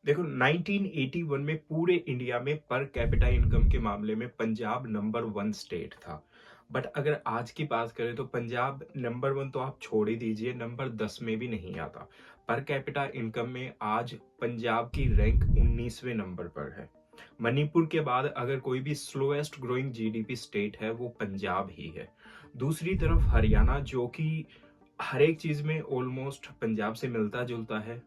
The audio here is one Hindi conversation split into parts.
देखो 1981 में पूरे इंडिया में पर कैपिटा इनकम के मामले में पंजाब नंबर 1 स्टेट था। बट अगर आज की बात करें तो पंजाब नंबर 1 तो आप छोड़ ही दीजिए, नंबर 10 में भी नहीं आता। पर कैपिटा इनकम में आज पंजाब की रैंक 19वें नंबर पर है। मणिपुर के बाद अगर कोई भी स्लोएस्ट ग्रोइंग जीडीपी स्टेट है वो पंजाब ही है। दूसरी तरफ हरियाणा, जो कि हर एक चीज में ऑलमोस्ट पंजाब से मिलता जुलता है,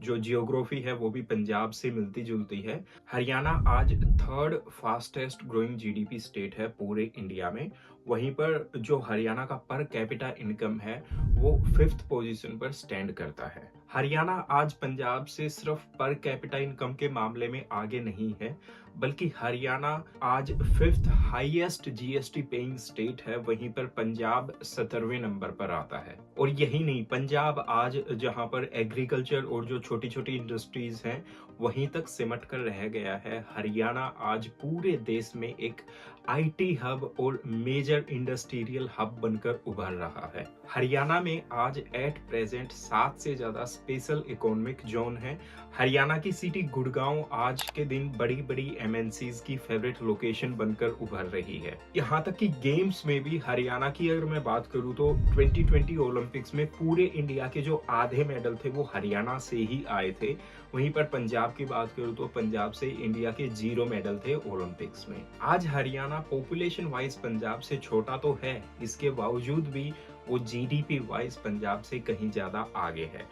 जो जियोग्राफी है वो भी पंजाब से मिलती जुलती है। हरियाणा आज third fastest growing GDP state है पूरे इंडिया में। वहीं पर जो हरियाणा का पर कैपिटा इनकम है वो फिफ्थ पोजीशन पर स्टैंड करता है। हरियाणा आज पंजाब से सिर्फ पर कैपिटा इनकम के मामले में आगे नहीं है, बल्कि हरियाणा आज fifth highest GST paying state है। वहीं पर पंजाब 17वें नंबर पर आता है। और यही नहीं, पंजाब आज जहां पर एग्रीकल्चर और जो छोटी छोटी इंडस्ट्रीज हैं वहीं तक सिमट कर रह गया है, हरियाणा आज पूरे देश में एक आईटी हब और मेजर इंडस्ट्रियल हब बनकर उभर रहा है। हरियाणा में आज एट प्रेजेंट 7 से ज्यादा स्पेशल इकोनॉमिक जोन है। हरियाणा की सिटी गुड़गांव आज के दिन बड़ी बड़ी एमएनसीज की फेवरेट लोकेशन बनकर उभर रही है। यहाँ तक कि गेम्स में भी हरियाणा की अगर मैं बात करूँ तो 2020 ओलंपिक्स में पूरे इंडिया के जो आधे मेडल थे वो हरियाणा से ही आए थे। वहीं पर पंजाब की बात करूँ तो पंजाब से इंडिया के 0 मेडल थे ओलंपिक्स में। आज हरियाणा पॉपुलेशन वाइज पंजाब से छोटा तो है, इसके बावजूद भी वो जीडीपी वाइज पंजाब से कहीं ज्यादा आगे है।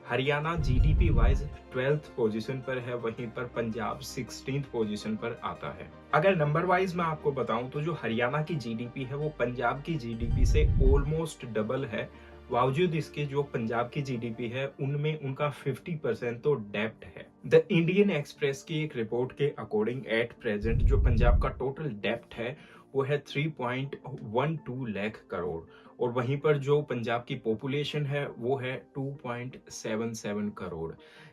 Haryana GDP wise 12th position पर है, वहीं पर पंजाब 16th पोजीशन पर आता है। अगर नंबर वाइज मैं आपको बताऊं तो जो हरियाणा की जीडीपी है वो पंजाब की जीडीपी से ऑलमोस्ट डबल है। बावजूद इसके जो पंजाब की जीडीपी है उनमें उनका 50% तो डेब्ट है। द इंडियन एक्सप्रेस की एक रिपोर्ट के अकॉर्डिंग एट प्रेजेंट जो पंजाब का टोटल डेब्ट है वो है 3.12 लाख करोड़, और वहीं पर जो पंजाब की पॉपुलेशन है वो है 2.77 करोड़।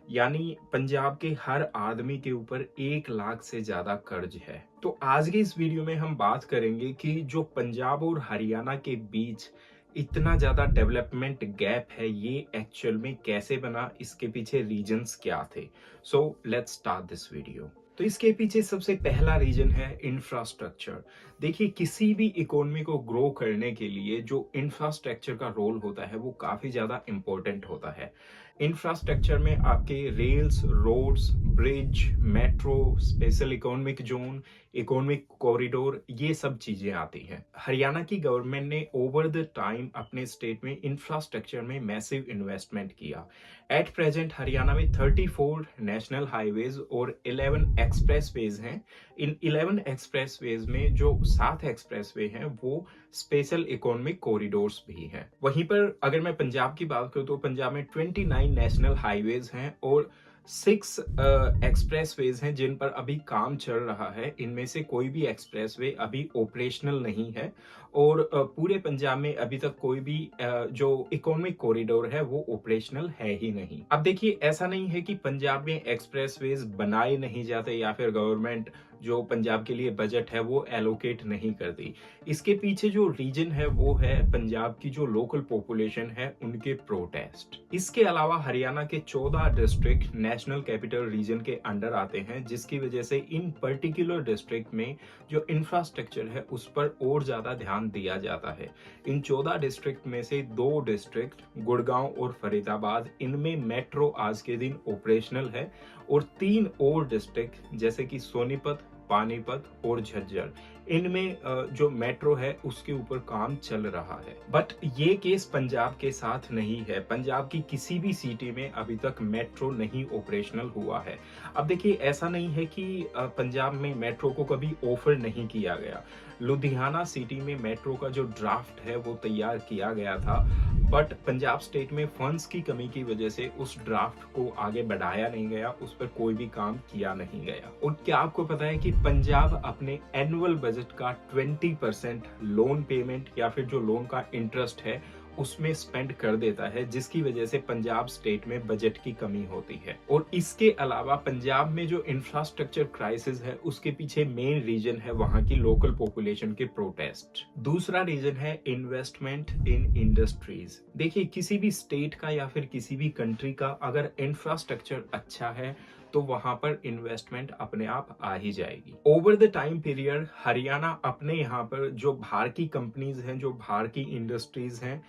यानी पंजाब के हर आदमी के ऊपर 1 लाख से ज्यादा कर्ज है। तो आज की इस वीडियो में हम बात करेंगे कि जो पंजाब और हरियाणा के बीच इतना ज्यादा डेवलपमेंट गैप है ये एक्चुअल में कैसे बना, इसके पीछे रीजंस क्या थे। So let's start this video. तो इसके पीछे सबसे पहला रीजन है इंफ्रास्ट्रक्चर। देखिए, किसी भी इकोनॉमी को ग्रो करने के लिए जो इंफ्रास्ट्रक्चर का रोल होता है वो काफी ज्यादा इंपॉर्टेंट होता है। इंफ्रास्ट्रक्चर में आपके rails, roads, bridge, metro, special economic zone, economic corridor, ये सब चीजें आती हैं। हरियाणा की गवर्नमेंट ने ओवर द टाइम अपने स्टेट में इंफ्रास्ट्रक्चर में मैसिव इन्वेस्टमेंट किया। एट प्रेजेंट हरियाणा में 34 नेशनल हाईवेज और 11 एक्सप्रेसवेज हैं। इन 11 एक्सप्रेसवेज में जो 7 एक्सप्रेसवे हैं वो स्पेशल इकोनॉमिक कॉरिडोर्स भी हैं। वहीं पर अगर मैं पंजाब की बात करूं तो पंजाब में 29 नेशनल हाईवेज हैं और 6 एक्सप्रेसवेज हैं जिन पर अभी काम चल रहा है। इनमें से कोई भी एक्सप्रेसवे अभी ऑपरेशनल नहीं है, और पूरे पंजाब में अभी तक कोई भी जो इकोनॉमिक कॉरिडोर है वो ऑपरेशनल है ही नहीं। अब देखिए, ऐसा नहीं है कि पंजाब में एक्सप्रेसवेज बनाए नहीं जाते या फिर गवर्नमेंट जो पंजाब के लिए बजट है वो एलोकेट नहीं करती। इसके पीछे जो रीजन है वो है पंजाब की जो लोकल पॉपुलेशन है उनके प्रोटेस्ट। इसके अलावा हरियाणा के 14 डिस्ट्रिक्ट नेशनल कैपिटल रीजन के अंडर आते हैं, जिसकी वजह से इन पर्टिकुलर डिस्ट्रिक्ट में जो इंफ्रास्ट्रक्चर है उस पर और ज्यादा ध्यान दिया जाता है। इन 14 डिस्ट्रिक्ट में से 2 डिस्ट्रिक्ट गुड़गांव और फरीदाबाद, इनमें मेट्रो आज के दिन ऑपरेशनल है, और 3 और डिस्ट्रिक्ट जैसे कि सोनीपत, पानीपत और झज्जर, इनमें जो मेट्रो है उसके ऊपर काम चल रहा है। बट ये केस पंजाब के साथ नहीं है। पंजाब की किसी भी सिटी में अभी तक मेट्रो नहीं ऑपरेशनल हुआ है। अब देखिए, ऐसा नहीं है कि पंजाब में मेट्रो को कभी ऑफर नहीं किया गया। लुधियाना सिटी में मेट्रो का जो ड्राफ्ट है वो तैयार किया गया था, बट पंजाब स्टेट में फंड्स की कमी की वजह से उस ड्राफ्ट को आगे बढ़ाया नहीं गया, उस पर कोई भी काम किया नहीं गया। और क्या आपको पता है कि पंजाब अपने एनुअल बजट का 20% लोन पेमेंट या फिर जो लोन का इंटरेस्ट है उसमें स्पेंड कर देता है, जिसकी वजह से पंजाब स्टेट में बजट की कमी होती है। और इसके अलावा पंजाब में जो इंफ्रास्ट्रक्चर क्राइसिस है उसके पीछे मेन रीजन है वहां की लोकल पॉपुलेशन के प्रोटेस्ट। दूसरा रीजन है इन्वेस्टमेंट इन इंडस्ट्रीज। देखिए, किसी भी स्टेट का या फिर किसी भी कंट्री का अगर इंफ्रास्ट्रक्चर अच्छा है तो वहां पर इन्वेस्टमेंट अपने आप आ ही जाएगी। Over the time period Haryana अपने यहाँ पर जो बाहर की कंपनीज हैं, जो बाहर की इंडस्ट्रीज हैं,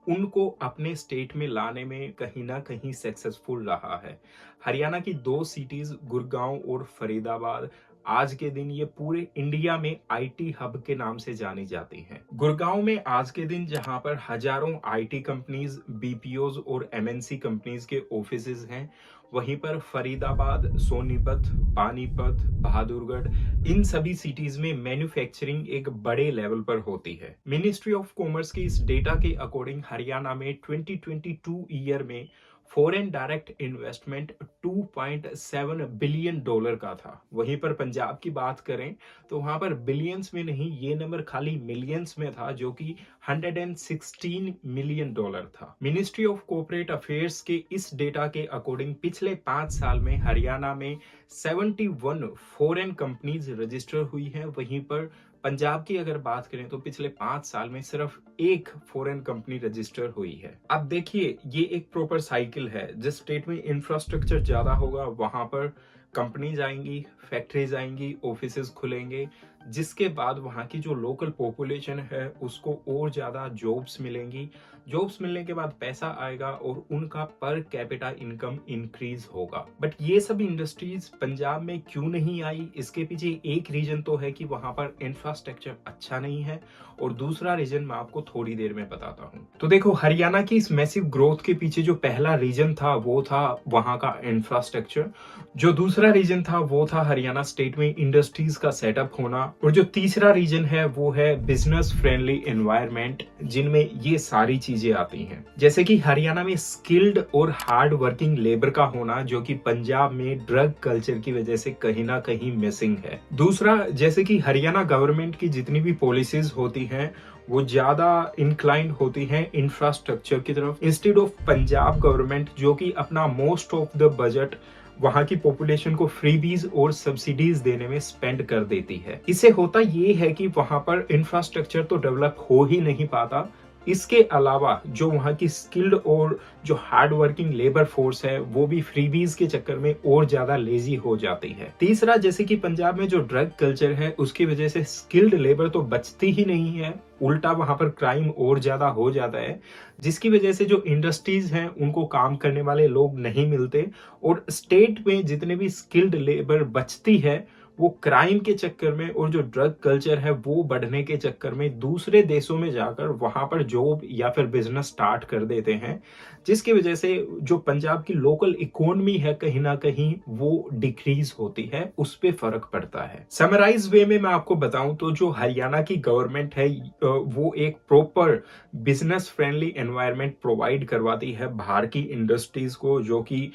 उनको अपने स्टेट में लाने में कहीं ना कहीं सक्सेसफुल रहा है। हरियाणा की 2 सिटीज गुड़गांव और फरीदाबाद आज के दिन ये पूरे इंडिया में आईटी हब के नाम से जानी जाती हैं। गुड़गांव में आज के दिन जहां पर हजारों आईटी कंपनीज, बीपीओज और एमएनसी कंपनीज के ऑफिसेज हैं, वहीं पर फरीदाबाद, सोनीपत, पानीपत, बहादुरगढ़, इन सभी सिटीज में मैन्युफैक्चरिंग एक बड़े लेवल पर होती है। मिनिस्ट्री ऑफ कॉमर्स के इस डेटा के अकॉर्डिंग हरियाणा में 2022 ईयर में फॉरेन डायरेक्ट इन्वेस्टमेंट $2.7 बिलियन का था। वहीं पर पंजाब की बात करें तो वहां पर बिलियंस में नहीं, ये नंबर खाली मिलियंस में था, जो कि $116 मिलियन था। मिनिस्ट्री ऑफ कॉर्पोरेट अफेयर्स के इस डेटा के अकॉर्डिंग पिछले 5 साल में हरियाणा में 71 फॉरेन कंपनीज रजिस्टर हुई है। वहीं पर पंजाब की अगर बात करें तो पिछले 5 साल में सिर्फ 1 फॉरेन कंपनी रजिस्टर हुई है। अब देखिए, ये एक प्रॉपर साइकिल है। जिस स्टेट में इंफ्रास्ट्रक्चर ज्यादा होगा वहां पर कंपनीज आएंगी, फैक्ट्रीज आएंगी, ऑफिसेज खुलेंगे, जिसके बाद वहां की जो लोकल पॉपुलेशन है उसको और ज्यादा जॉब्स मिलेंगी। जॉब्स मिलने के बाद पैसा आएगा और उनका पर कैपिटा इनकम इंक्रीज होगा। बट ये सब इंडस्ट्रीज पंजाब में क्यों नहीं आई, इसके पीछे एक रीजन तो है कि वहां पर इंफ्रास्ट्रक्चर अच्छा नहीं है, और दूसरा रीजन मैं आपको थोड़ी देर में बताता हूँ। तो देखो, हरियाणा की इस मैसिव ग्रोथ के पीछे जो पहला रीजन था वो था वहां का इंफ्रास्ट्रक्चर। जो दूसरा रीजन था वो था हरियाणा स्टेट में इंडस्ट्रीज का सेटअप होना, और जो तीसरा रीजन है वो है बिजनेस फ्रेंडली एनवायरनमेंट, जिनमें ये सारी चीजें आती हैं। जैसे कि हरियाणा में स्किल्ड और हार्ड वर्किंग लेबर का होना, जो कि पंजाब में ड्रग कल्चर की वजह से कहीं ना कहीं मिसिंग है। दूसरा, जैसे कि हरियाणा गवर्नमेंट की जितनी भी पॉलिसीज होती हैं वो ज्यादा इंक्लाइंड होती हैं इंफ्रास्ट्रक्चर की तरफ, इंस्टेड ऑफ पंजाब गवर्नमेंट जो कि अपना मोस्ट ऑफ द बजट वहां की पॉपुलेशन को फ्रीबीज और सब्सिडीज देने में स्पेंड कर देती है। इससे होता ये है कि वहां पर इंफ्रास्ट्रक्चर तो डेवलप हो ही नहीं पाता, इसके अलावा जो वहां की स्किल्ड और जो हार्ड वर्किंग लेबर फोर्स है वो भी फ्रीबीज के चक्कर में और ज्यादा लेजी हो जाती है। तीसरा, जैसे कि पंजाब में जो ड्रग कल्चर है उसकी वजह से स्किल्ड लेबर तो बचती ही नहीं है, उल्टा वहां पर क्राइम और ज्यादा हो जाता है, जिसकी वजह से जो इंडस्ट्रीज हैं उनको काम करने वाले लोग नहीं मिलते, और स्टेट में जितने भी स्किल्ड लेबर बचती है वो क्राइम के चक्कर में और जो ड्रग कल्चर है वो बढ़ने के चक्कर में दूसरे देशों में जाकर वहां पर जॉब या फिर बिजनेस स्टार्ट कर देते हैं, जिसकी वजह से जो पंजाब की लोकल इकोनॉमी है कहीं ना कहीं वो डिक्रीज होती है, उस पे फर्क पड़ता है। समराइज वे में मैं आपको बताऊं तो जो हरियाणा की गवर्नमेंट है वो एक proper business friendly environment provide करवाती है बाहर की इंडस्ट्रीज को, जो कि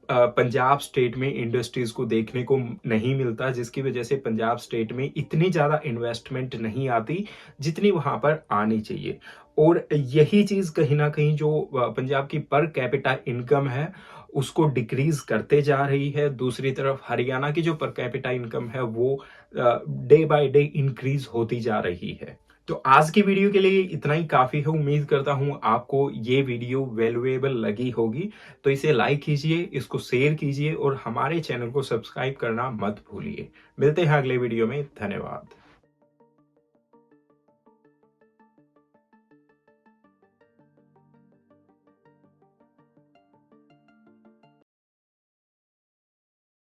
पंजाब स्टेट में इंडस्ट्रीज को देखने को नहीं मिलता, जिसकी वजह से पंजाब स्टेट में इतनी ज्यादा इन्वेस्टमेंट नहीं आती जितनी वहां पर आनी चाहिए। और यही चीज कहीं ना कहीं जो पंजाब की पर कैपिटा इनकम है उसको डिक्रीज करते जा रही है। दूसरी तरफ हरियाणा की जो पर कैपिटा इनकम है वो डे बाय डे इंक्रीज होती जा रही है। तो आज की वीडियो के लिए इतना ही काफी है। उम्मीद करता हूं आपको ये वीडियो वैल्यूएबल लगी होगी, तो इसे लाइक कीजिए, इसको शेयर कीजिए और हमारे चैनल को सब्सक्राइब करना मत भूलिए। मिलते हैं अगले वीडियो में। धन्यवाद।